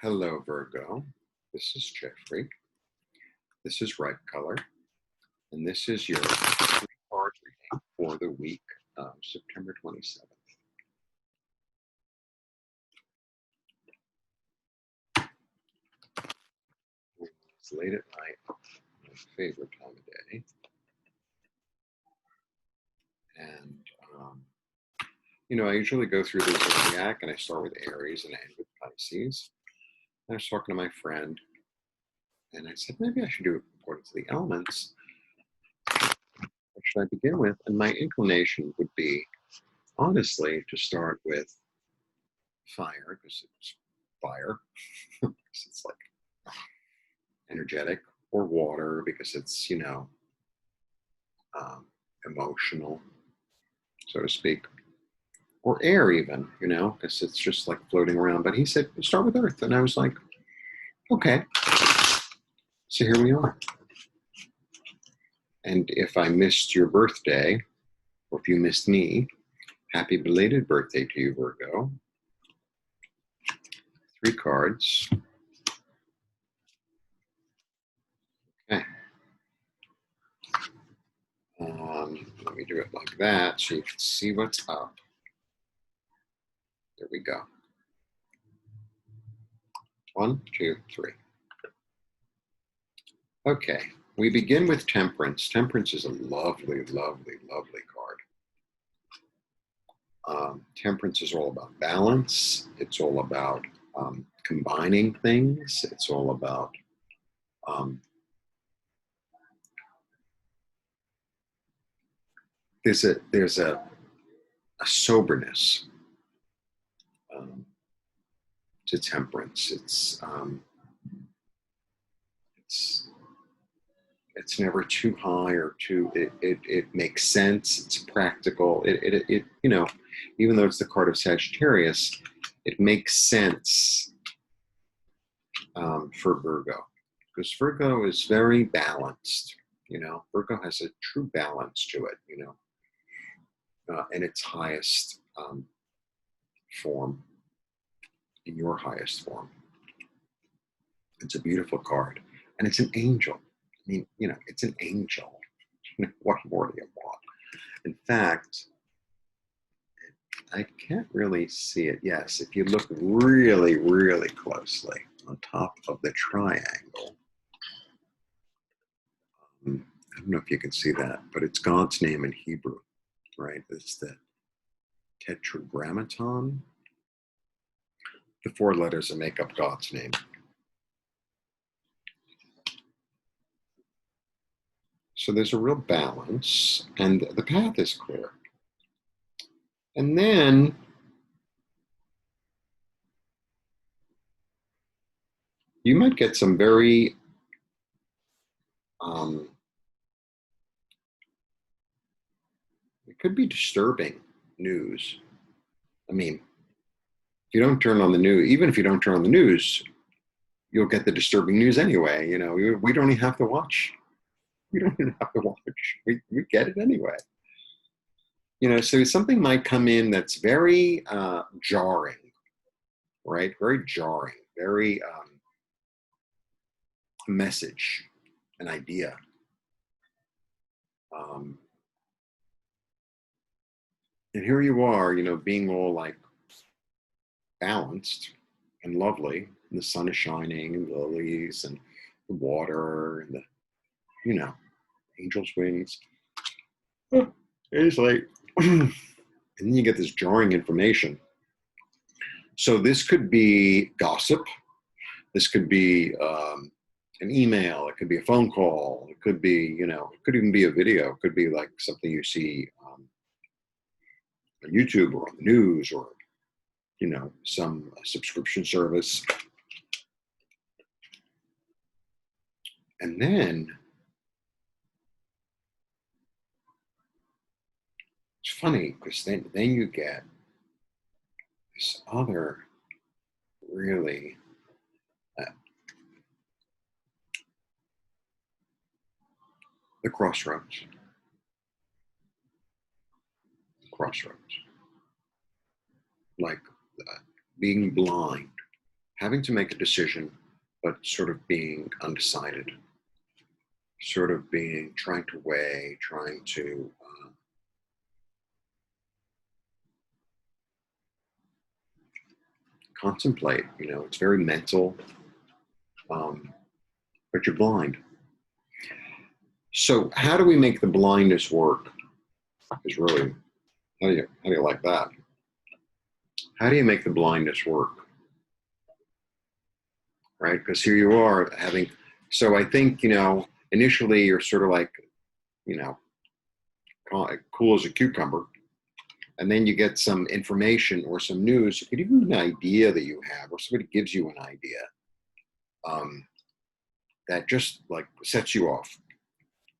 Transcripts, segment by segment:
Hello, Virgo. This is Jeffrey. This is Ripecolor, and this is your three-card reading for the week of September 27th. It's late at night, my favorite time of day. And, I usually go through the zodiac, and I start with Aries and I end with Pisces. And I was talking to my friend, and I said, maybe I should do it according to the elements. What should I begin with? And my inclination would be, honestly, to start with fire, because it's fire, because it's like energetic, or water, because it's, emotional, so to speak, or air even, because it's just like floating around. But he said, start with earth. And I was like, okay. So here we are. And if I missed your birthday, or if you missed me, happy belated birthday to you, Virgo. 3 cards. Okay. Let me do it like that so you can see what's up. There we go. 1, 2, 3. Okay, we begin with Temperance. Temperance is a lovely, lovely, lovely card. Temperance is all about balance. It's all about combining things. It's all about there's a soberness to temperance. It's never too high or too. It makes sense. It's practical. Even though it's the card of Sagittarius, it makes sense for Virgo, because Virgo is very balanced. Virgo has a true balance to it. In its highest form, in your highest form. It's a beautiful card, and it's an angel. I mean, it's an angel. What more do you want? In fact, I can't really see it. Yes, if you look really, really closely on top of the triangle, I don't know if you can see that, but it's God's name in Hebrew, right? It's the Tetragrammaton. The 4 letters that make up God's name. So there's a real balance, and the path is clear. And then you might get some very it could be disturbing news. I mean, if you don't turn on the news, even if you don't turn on the news, you'll get the disturbing news anyway. We don't even have to watch. We don't even have to watch. We get it anyway. So something might come in that's very jarring, right? Very jarring, very message, an idea. And here you are, being all like balanced and lovely, and the sun is shining, and the lilies, and the water, and the, angel's wings. It's like, and then you get this jarring information. So this could be gossip. This could be an email. It could be a phone call. It could be, it could even be a video. It could be like something you see on YouTube or on the news, or, some subscription service. And then it's funny, because then you get this other really the crossroads. Like being blind, having to make a decision, but sort of being undecided, sort of being, trying to weigh, trying to contemplate. You know, it's very mental, but you're blind. So how do we make the blindness work? Is really, how do you like that? How do you make the blindness work? Right? Because here you are having, so I think, you know, initially you're sort of like, you know, cool as a cucumber. And then you get some information or some news, it could even be an idea that you have, or somebody gives you an idea that just like sets you off.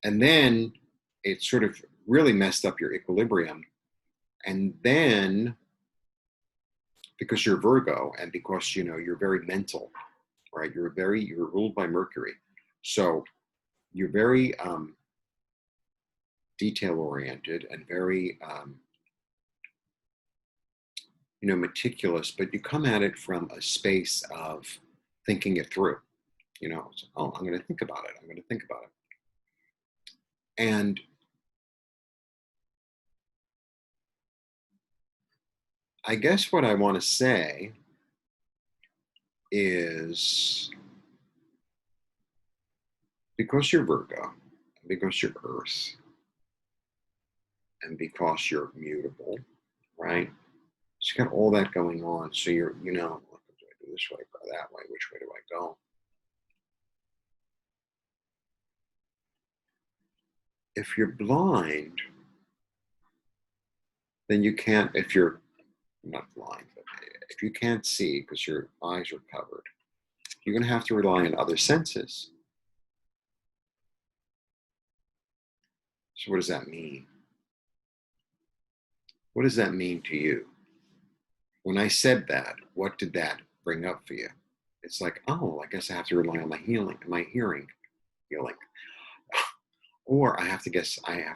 And then it sort of really messed up your equilibrium. And then, because you're Virgo and because, you know, you're very mental, right? You're ruled by Mercury. So you're very detail oriented and very, you know, meticulous, but you come at it from a space of thinking it through. You know, so, oh, I'm going to think about it. I'm going to think about it. And I guess what I want to say is, because you're Virgo, because you're Earth, and because you're mutable, right? So you got all that going on. So you're, you know, do I do this way, go that way? Which way do I go? If you're blind, then you can't, if you're not blind, but if you can't see because your eyes are covered, you're going to have to rely on other senses. So what does that mean? What does that mean to you? When I said that, what did that bring up for you? It's like, oh, I guess I have to rely on my hearing, feeling. Or I have to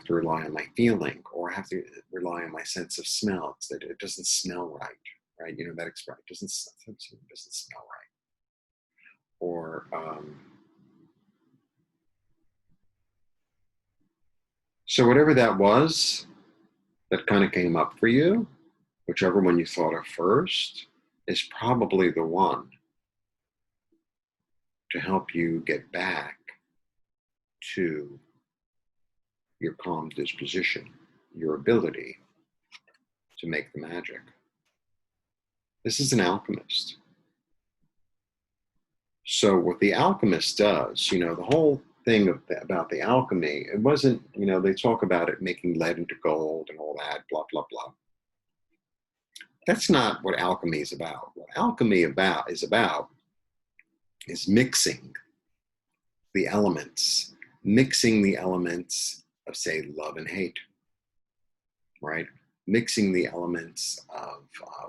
rely on my feeling, or I have to rely on my sense of smell. It's that it doesn't smell right? You know, that expression, it doesn't smell right. Or, so whatever that was that kind of came up for you, whichever one you thought of first, is probably the one to help you get back to your calm disposition, your ability to make the magic. This is an alchemist. So what the alchemist does, you know, the whole thing about the alchemy, it wasn't, you know, they talk about it making lead into gold and all that, blah, blah, blah. That's not what alchemy is about. What alchemy is mixing the elements, of, say, love and hate, right? Mixing the elements of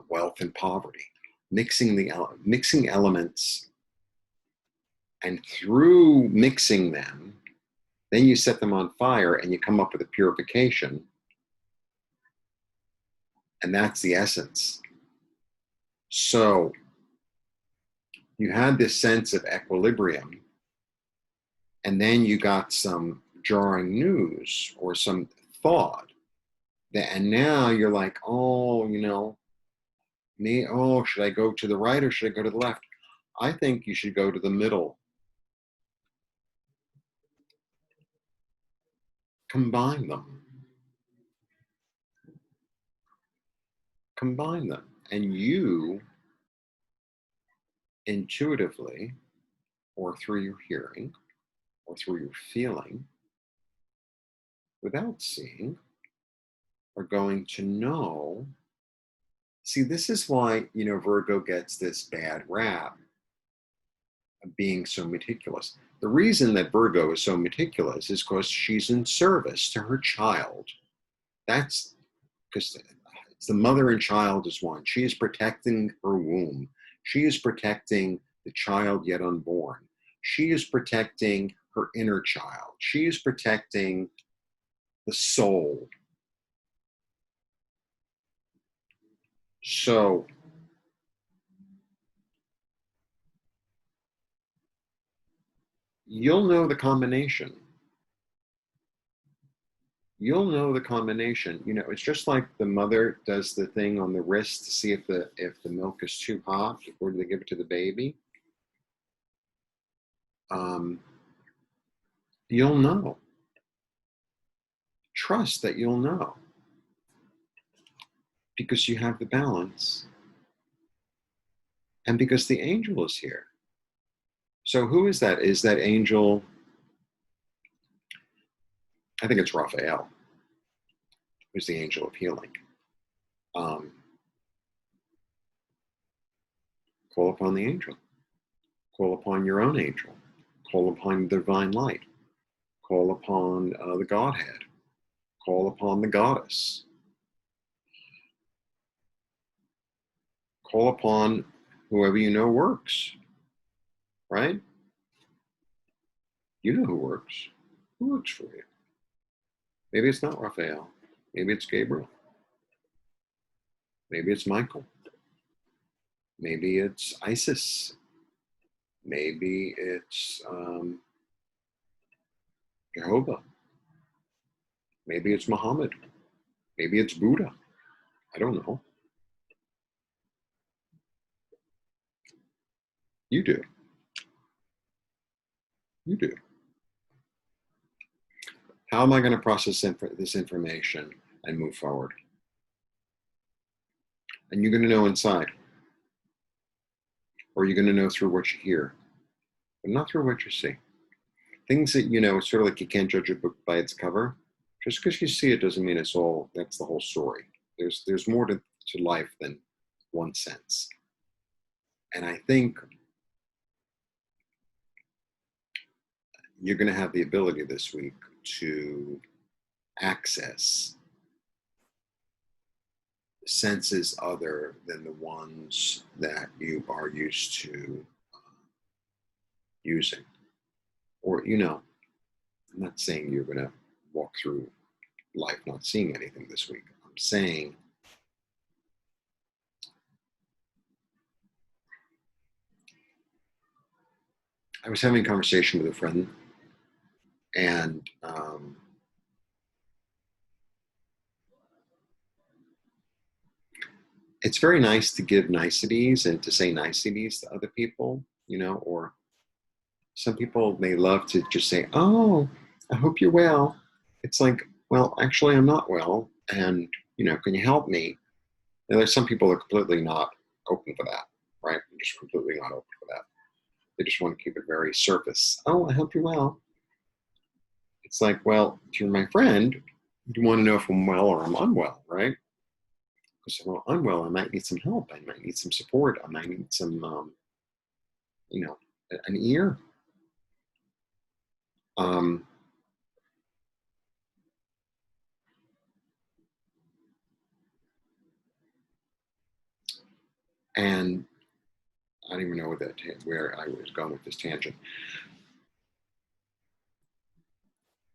wealth and poverty, mixing elements, and through mixing them, then you set them on fire and you come up with a purification, and that's the essence. So you had this sense of equilibrium, and then you got some jarring news or some thought, and now you're like, oh, you know, should I go to the right or should I go to the left? I think you should go to the middle. Combine them. Combine them. And you intuitively, or through your hearing, or through your feeling, without seeing, are going to know. See, this is why, you know, Virgo gets this bad rap of being so meticulous. The reason that Virgo is so meticulous is because she's in service to her child. That's because it's the mother and child is one. She is protecting her womb. She is protecting the child yet unborn. She is protecting her inner child. She is protecting the soul. So you'll know the combination. You'll know the combination. You know, it's just like the mother does the thing on the wrist to see if the milk is too hot before they give it to the baby. You'll know. Trust that you'll know, because you have the balance and because the angel is here. So who is that? Is that angel? I think it's Raphael, who's the angel of healing. Call upon the angel. Call upon your own angel. Call upon the divine light. Call upon the Godhead. Call upon the goddess. Call upon whoever you know works, right? You know who works. Who works for you? Maybe it's not Raphael. Maybe it's Gabriel. Maybe it's Michael. Maybe it's Isis. Maybe it's Jehovah. Maybe it's Muhammad. Maybe it's Buddha. I don't know. You do. You do. How am I going to process this information and move forward? And you're going to know inside. Or you're going to know through what you hear, but not through what you see. Things that, you know, it's sort of like you can't judge a book by its cover. Just because you see it doesn't mean that's the whole story. There's more to life than one sense. And I think you're going to have the ability this week to access senses other than the ones that you are used to using. Or, you know, I'm not saying you're going to walk through life not seeing anything this week. I'm saying I was having a conversation with a friend, and it's very nice to give niceties and to say niceties to other people, you know, or some people may love to just say, "Oh, I hope you're well." It's like, well, actually, I'm not well, and, you know, can you help me? And there's some people that are completely not open for that, right? They're just completely not open for that. They just want to keep it very surface. "Oh, I hope you're well." It's like, well, if you're my friend, you want to know if I'm well or I'm unwell, right? Because if I'm unwell, I might need some help. I might need some support. I might need some, you know, an ear. Um, and I don't even know where I was going with this tangent.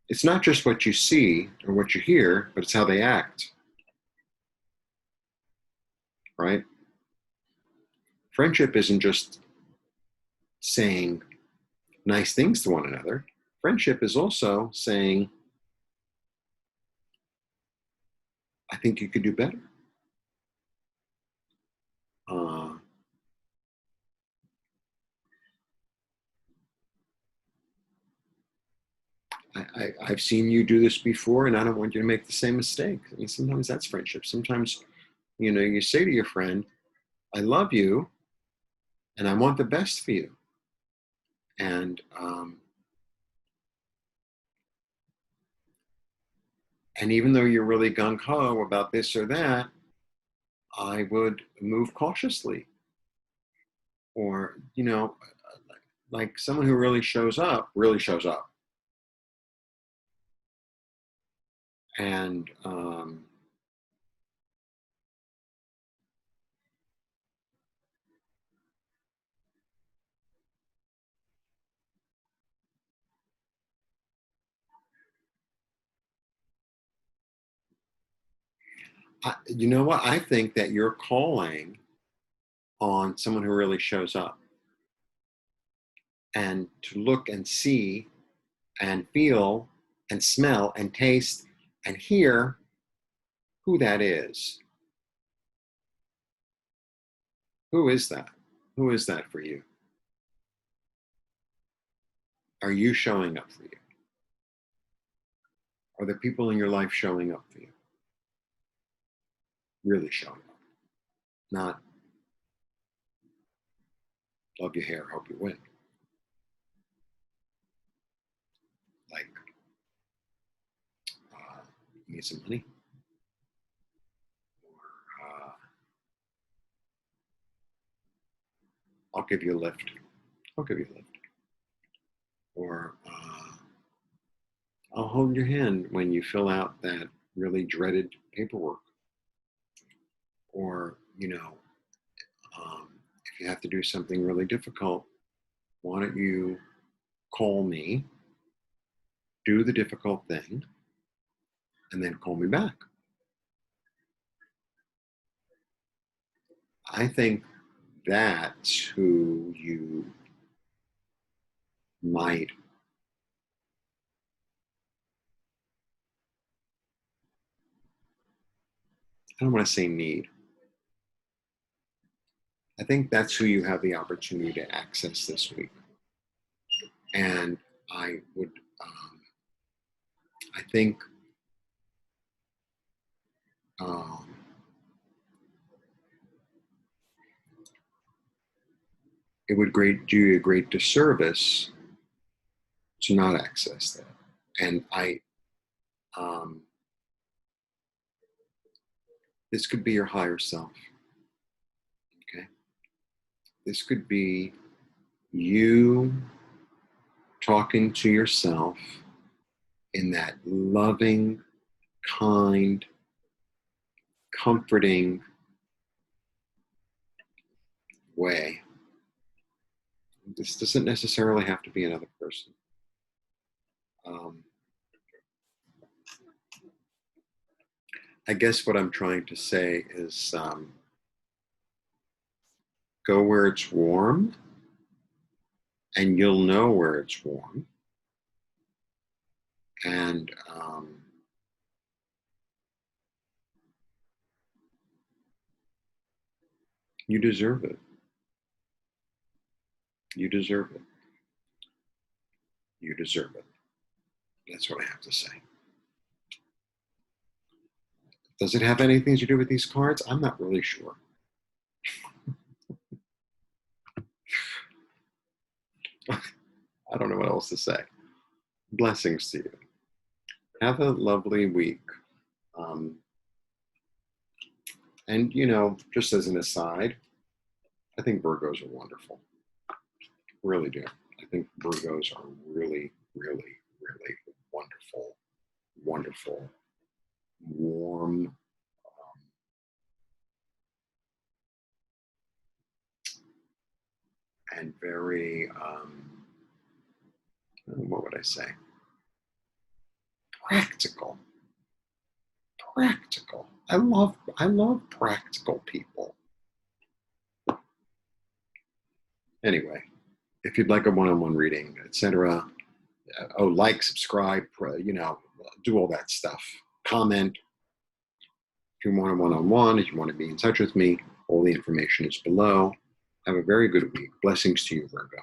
It's not just what you see or what you hear, but it's how they act, right? Friendship isn't just saying nice things to one another. Friendship is also saying, I think you could do better. I've seen you do this before, and I don't want you to make the same mistake. I mean, sometimes that's friendship. Sometimes, you know, you say to your friend, I love you, and I want the best for you. And even though you're really gung-ho about this or that, I would move cautiously. Or, you know, like someone who really shows up, really shows up. And you know what? I think that you're calling on someone who really shows up. and to look and see and feel and smell and taste and hear who that is. Who is that? Who is that for you? Are you showing up for you? Are the people in your life showing up for you? Really showing up. Not love your hair, hope you win. Like, you need some money? Or I'll give you a lift. I'll give you a lift. Or I'll hold your hand when you fill out that really dreaded paperwork. Or, if you have to do something really difficult, why don't you call me, do the difficult thing, and then call me back? I think that's who you might I don't want to say need. I think that's who you have the opportunity to access this week. And I would, I think, it would do you a great disservice to not access that. And this could be your higher self. Okay. This could be you talking to yourself in that loving, kind, comforting way. This doesn't necessarily have to be another person. I guess what I'm trying to say is go where it's warm, and you'll know where it's warm. And you deserve it. You deserve it. You deserve it. That's what I have to say. Does it have anything to do with these cards? I'm not really sure. I don't know what else to say. Blessings to you. Have a lovely week. And, just as an aside, I think Virgos are wonderful. Really do. I think Virgos are really, really, really wonderful, wonderful, warm, and very, what would I say? Practical. Practical. I love practical people. Anyway, if you'd like a one-on-one reading, etc., like, subscribe, do all that stuff. Comment. If you want a one-on-one, if you want to be in touch with me, all the information is below. Have a very good week. Blessings to you, Virgo.